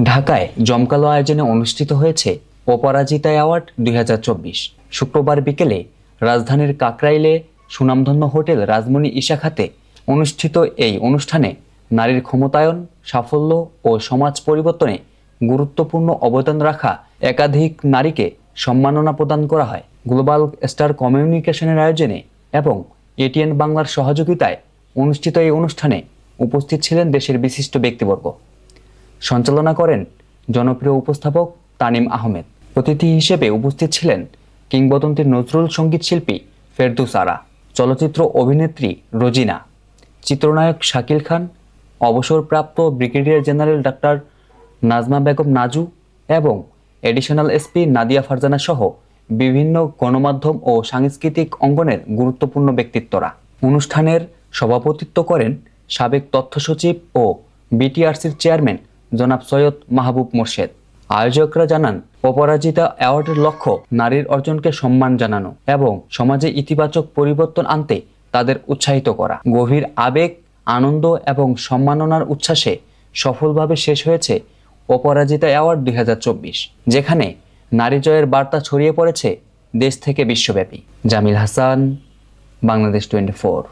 ঢাকায় জমকালো আয়োজনে অনুষ্ঠিত হয়েছে অপরাজিতা অ্যাওয়ার্ড 2024। শুক্রবার বিকেলে রাজধানীর কাকরাইলে সুনামধন্য হোটেল রাজমণি ঈশা খাতে অনুষ্ঠিত এই অনুষ্ঠানে নারীর ক্ষমতায়ন, সাফল্য ও সমাজ পরিবর্তনে গুরুত্বপূর্ণ অবদান রাখা একাধিক নারীকে সম্মাননা প্রদান করা হয়। গ্লোবাল স্টার কমিউনিকেশনের আয়োজনে এবং এটিএন বাংলার সহযোগিতায় অনুষ্ঠিত এই অনুষ্ঠানে উপস্থিত ছিলেন দেশের বিশিষ্ট ব্যক্তিবর্গ। সঞ্চালনা করেন জনপ্রিয় উপস্থাপক তানিম আহমেদ। অতিথি হিসেবে উপস্থিত ছিলেন কিংবদন্তি নজরুল সঙ্গীত শিল্পী ফেরদৌস আরা, চলচ্চিত্র অভিনেত্রী রোজিনা, চিত্রনায়ক শাকিল খান, অবসরপ্রাপ্ত brigadier general doctor Nazma Begum Naju এবং এডিশনাল এসপি নাদিয়া ফারজানা সহ বিভিন্ন গণমাধ্যম ও সাংস্কৃতিক অঙ্গনের গুরুত্বপূর্ণ ব্যক্তিত্বরা। অনুষ্ঠানের সভাপতিত্ব করেন সাবেক তথ্য সচিব ও বিটিআরসির চেয়ারম্যান জনাব সৈয়দ মাহবুব মোর্শেদ। আয়োজকরা জানান, অপরাজিতা অ্যাওয়ার্ডের লক্ষ্য নারীর অর্জনকে সম্মান জানানো এবং সমাজে ইতিবাচক পরিবর্তন আনতে তাদের উৎসাহিত করা। গভীর আবেগ, আনন্দ এবং সম্মাননার উচ্ছ্বাসে সফলভাবে শেষ হয়েছে অপরাজিতা অ্যাওয়ার্ড 2024, যেখানে নারী জয়ের বার্তা ছড়িয়ে পড়েছে দেশ থেকে বিশ্বব্যাপী। জামিল হাসান, বাংলাদেশ 24।